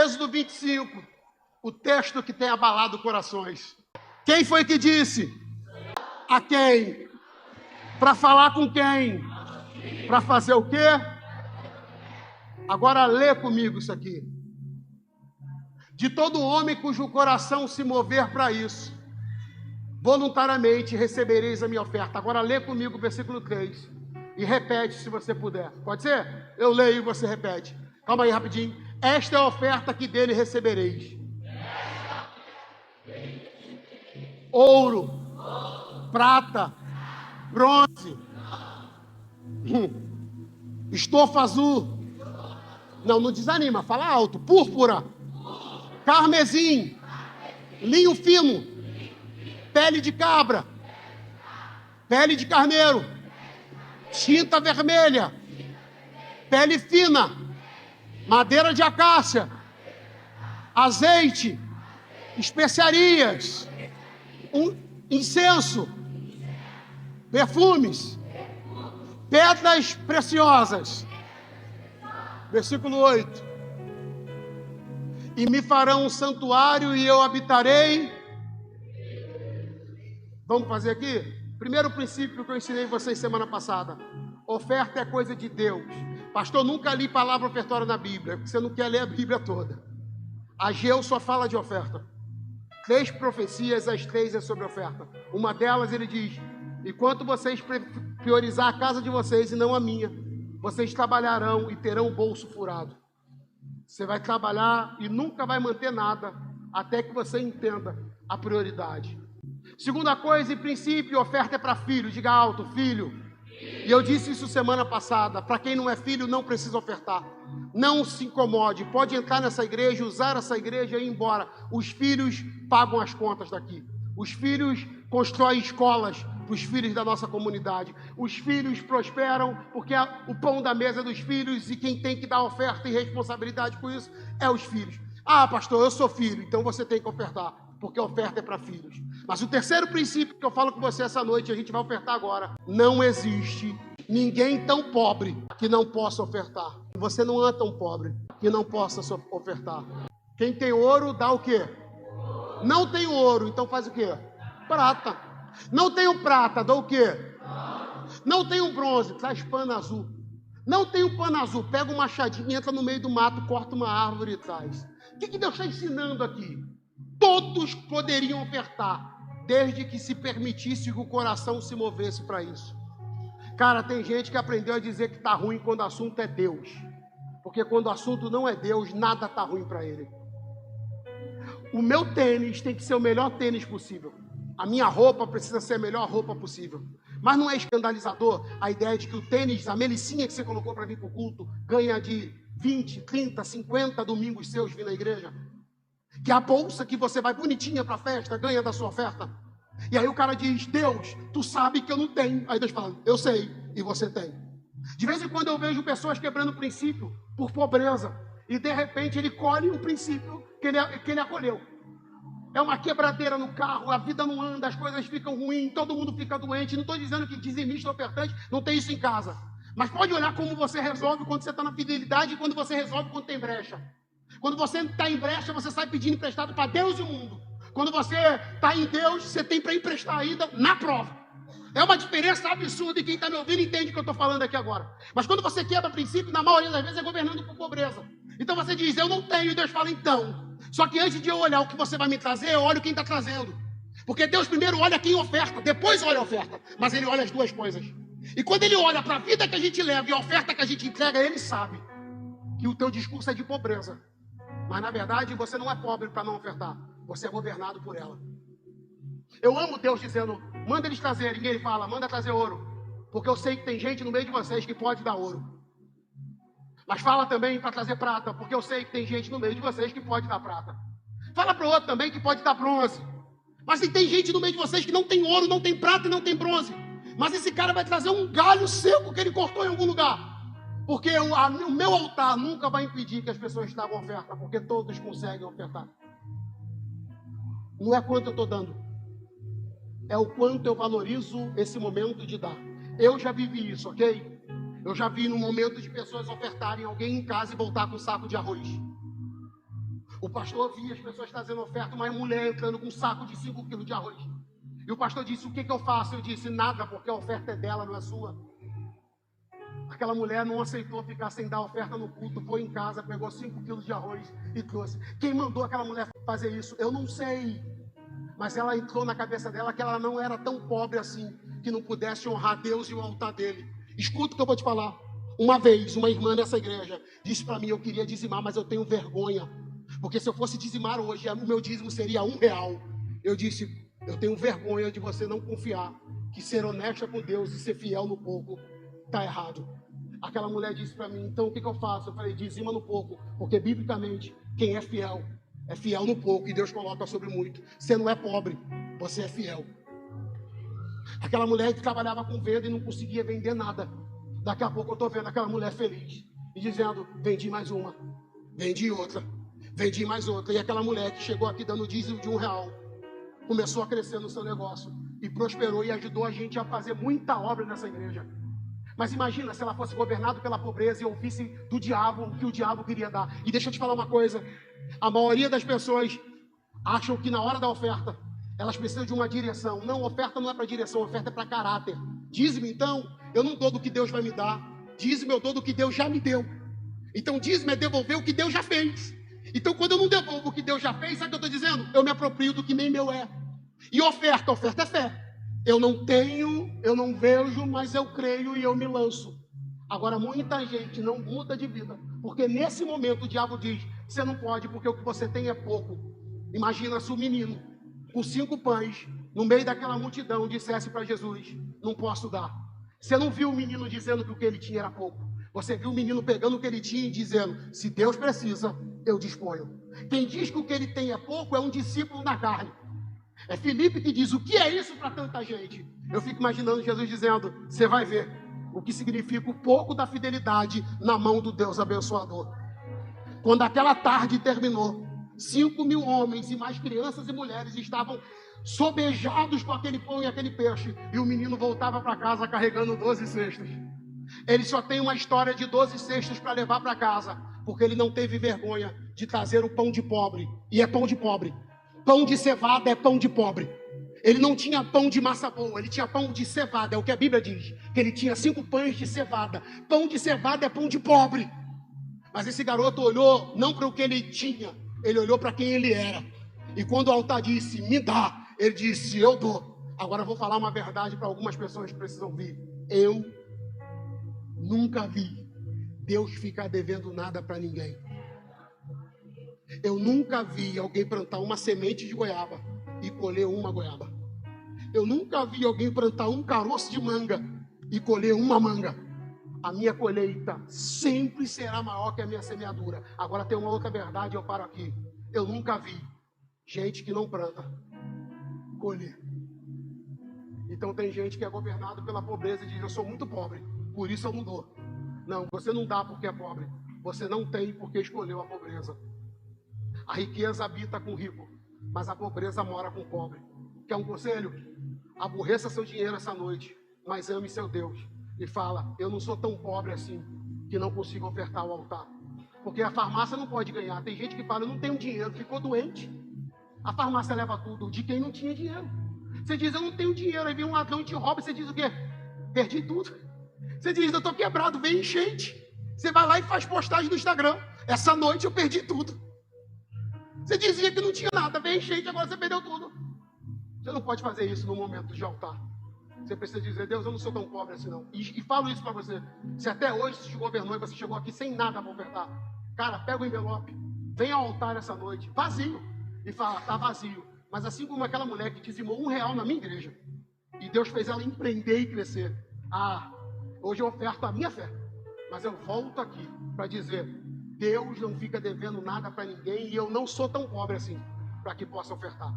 Êxodo 25, o texto que tem abalado corações. Quem foi que disse? A quem? Para falar com quem? Para fazer o quê? Agora lê comigo isso aqui. De todo homem cujo coração se mover para isso, voluntariamente recebereis a minha oferta. Agora lê comigo o versículo 3 e repete se você puder. Pode ser? Eu leio e você repete. Calma aí rapidinho. Esta é a oferta que dele recebereis: ouro, prata, bronze, estofa azul. Não desanima, fala alto. Púrpura, carmesim, linho fino, pele de cabra, pele de carneiro, tinta vermelha, pele fina, madeira de acácia, azeite, especiarias, incenso, perfumes, pedras preciosas. Versículo 8. E me farão um santuário e eu habitarei. Vamos fazer aqui? Primeiro princípio que eu ensinei vocês semana passada. Oferta é coisa de Deus. Pastor, nunca li palavra ofertória na Bíblia, porque você não quer ler a Bíblia toda. Ageu só fala de oferta. 3 profecias, as 3 é sobre oferta. Uma delas ele diz: enquanto vocês priorizar a casa de vocês e não a minha, vocês trabalharão e terão o bolso furado. Você vai trabalhar e nunca vai manter nada, até que você entenda a prioridade. Segunda coisa, em princípio, oferta é para filho. Diga alto, filho. E eu disse isso semana passada. Para quem não é filho, não precisa ofertar. Não se incomode. Pode entrar nessa igreja, usar essa igreja e ir embora. Os filhos pagam as contas daqui. Os filhos constroem escolas para os filhos da nossa comunidade. Os filhos prosperam porque o pão da mesa é dos filhos, e quem tem que dar oferta e responsabilidade com isso é os filhos. Ah, pastor, eu sou filho, então você tem que ofertar, porque a oferta é para filhos. Mas o terceiro princípio que eu falo com você essa noite, a gente vai ofertar agora: não existe ninguém tão pobre que não possa ofertar. Você não é tão pobre que não possa ofertar. Quem tem ouro dá o quê? Não tem ouro, então faz o quê? Prata. Não tenho prata, dá o quê? Não tenho bronze, traz pano azul. Não tenho pano azul, pega um machadinho, entra no meio do mato, corta uma árvore e traz. O que Deus está ensinando aqui? Todos poderiam ofertar, desde que se permitisse que o coração se movesse para isso. Cara, tem gente que aprendeu a dizer que está ruim quando o assunto é Deus. Porque quando o assunto não é Deus, nada está ruim para ele. O meu tênis tem que ser o melhor tênis possível. A minha roupa precisa ser a melhor roupa possível. Mas não é escandalizador a ideia de que o tênis, a melicinha que você colocou para vir para o culto, ganha de 20, 30, 50 domingos seus vir na igreja? Que a bolsa que você vai bonitinha para a festa ganha da sua oferta? E aí o cara diz: Deus, tu sabe que eu não tenho. Aí Deus fala: eu sei, e você tem. De vez em quando eu vejo pessoas quebrando o princípio por pobreza, e de repente ele colhe um princípio que ele acolheu. É uma quebradeira no carro, a vida não anda, as coisas ficam ruins, todo mundo fica doente. Não estou dizendo que dizimista, ofertante, não tem isso em casa. Mas pode olhar como você resolve quando você está na fidelidade e quando você resolve quando tem brecha. Quando você está em brecha, você sai pedindo emprestado para Deus e o mundo. Quando você está em Deus, você tem para emprestar ainda na prova. É uma diferença absurda, e quem está me ouvindo entende o que eu estou falando aqui agora. Mas quando você quebra princípio, na maioria das vezes é governando por pobreza. Então você diz: eu não tenho, e Deus fala: então. Só que antes de eu olhar o que você vai me trazer, eu olho quem está trazendo. Porque Deus primeiro olha quem oferta, depois olha a oferta. Mas Ele olha as duas coisas. E quando Ele olha para a vida que a gente leva e a oferta que a gente entrega, Ele sabe que o teu discurso é de pobreza. Mas na verdade você não é pobre para não ofertar. Você é governado por ela. Eu amo Deus dizendo: manda eles trazerem. E Ele fala: manda trazer ouro. Porque eu sei que tem gente no meio de vocês que pode dar ouro. Mas fala também para trazer prata, porque eu sei que tem gente no meio de vocês que pode dar prata. Fala para o outro também que pode dar bronze. Mas tem gente no meio de vocês que não tem ouro, não tem prata e não tem bronze. Mas esse cara vai trazer um galho seco que ele cortou em algum lugar. Porque o meu altar nunca vai impedir que as pessoas tragam oferta, porque todos conseguem ofertar. Não é quanto eu estou dando, é o quanto eu valorizo esse momento de dar. Eu já vivi isso, ok? Eu já vi no momento de pessoas ofertarem alguém em casa e voltar com um saco de arroz. O pastor via as pessoas trazendo oferta, uma mulher entrando com um saco de 5 quilos de arroz. E o pastor disse, o que eu faço? Eu disse, nada, porque a oferta é dela, não é sua. Aquela mulher não aceitou ficar sem dar oferta no culto, foi em casa, pegou 5 quilos de arroz e trouxe. Quem mandou aquela mulher fazer isso? Eu não sei. Mas ela entrou na cabeça dela que ela não era tão pobre assim, que não pudesse honrar Deus e o altar dele. Escuta o que eu vou te falar. Uma vez, uma irmã dessa igreja disse para mim, eu queria dizimar, mas eu tenho vergonha. Porque se eu fosse dizimar hoje, o meu dízimo seria R$1. Eu disse, eu tenho vergonha de você não confiar, que ser honesta com Deus e ser fiel no pouco está errado. Aquela mulher disse para mim, então o que eu faço? Eu falei, dizima no pouco, porque biblicamente, quem é fiel no pouco e Deus coloca sobre muito. Você não é pobre, você é fiel. Aquela mulher que trabalhava com venda e não conseguia vender nada. Daqui a pouco eu estou vendo aquela mulher feliz e dizendo, vendi mais uma, vendi outra, vendi mais outra. E aquela mulher que chegou aqui dando dízimo de R$1, começou a crescer no seu negócio e prosperou e ajudou a gente a fazer muita obra nessa igreja. Mas imagina se ela fosse governada pela pobreza e ouvisse do diabo o que o diabo queria dar. E deixa eu te falar uma coisa, a maioria das pessoas acham que na hora da oferta elas precisam de uma direção. Não, oferta não é para direção, oferta é para caráter. Dízimo, então, eu não dou do que Deus vai me dar. Dízimo, eu dou do que Deus já me deu. Então, dízimo é devolver o que Deus já fez. Então, quando eu não devolvo o que Deus já fez, sabe o que eu estou dizendo? Eu me aproprio do que nem meu é. E oferta é fé. Eu não tenho, eu não vejo, mas eu creio e eu me lanço. Agora, muita gente não muda de vida, porque nesse momento o diabo diz, você não pode porque o que você tem é pouco. Imagina se o menino, com 5 pães, no meio daquela multidão, dissesse para Jesus, não posso dar. Você não viu o menino dizendo que o que ele tinha era pouco. Você viu o menino pegando o que ele tinha e dizendo, se Deus precisa, eu disponho. Quem diz que o que ele tem é pouco é um discípulo na carne. É Filipe que diz, o que é isso para tanta gente? Eu fico imaginando Jesus dizendo, você vai ver o que significa o pouco da fidelidade na mão do Deus abençoador. Quando aquela tarde terminou, 5.000 homens e mais crianças e mulheres estavam sobejados com aquele pão e aquele peixe, e o menino voltava para casa carregando 12 cestos. Ele só tem uma história de 12 cestos para levar para casa, porque ele não teve vergonha de trazer o pão de pobre, e é pão de pobre. Pão de cevada é pão de pobre. Ele não tinha pão de massa boa, ele tinha pão de cevada, é o que a Bíblia diz, que ele tinha 5 pães de cevada. Pão de cevada é pão de pobre. Mas esse garoto olhou não para o que ele tinha, ele olhou para quem ele era. E quando o altar disse, me dá, ele disse, eu dou. Agora eu vou falar uma verdade para algumas pessoas que precisam ouvir. Eu nunca vi Deus ficar devendo nada para ninguém. Eu nunca vi alguém plantar uma semente de goiaba e colher uma goiaba. Eu nunca vi alguém plantar um caroço de manga e colher uma manga. A minha colheita sempre será maior que a minha semeadura. Agora tem uma outra verdade, eu paro aqui. Eu nunca vi gente que não planta colher. Então tem gente que é governado pela pobreza e diz, eu sou muito pobre, por isso eu não dou. Não, você não dá porque é pobre. Você não tem porque escolheu a pobreza. A riqueza habita com o rico, mas a pobreza mora com o pobre. Quer um conselho? Aborreça seu dinheiro essa noite, mas ame seu Deus. E fala, eu não sou tão pobre assim, que não consigo ofertar ao altar. Porque a farmácia não pode ganhar. Tem gente que fala, eu não tenho dinheiro, ficou doente. A farmácia leva tudo de quem não tinha dinheiro. Você diz, eu não tenho dinheiro, aí vem um ladrão e te rouba, você diz o quê? Perdi tudo. Você diz, eu estou quebrado, vem enchente. Você vai lá e faz postagem no Instagram. Essa noite eu perdi tudo. Você dizia que não tinha nada, vem enchente, agora você perdeu tudo. Você não pode fazer isso no momento de altar. Você precisa dizer, Deus, eu não sou tão pobre assim não. E falo isso para você. Se até hoje você te governou e você chegou aqui sem nada para ofertar, cara, pega o envelope, vem ao altar essa noite, vazio, e fala, tá vazio. Mas assim como aquela mulher que dizimou R$1 na minha igreja, e Deus fez ela empreender e crescer. Hoje eu oferto a minha fé, mas eu volto aqui para dizer, Deus não fica devendo nada para ninguém, e eu não sou tão pobre assim, para que possa ofertar.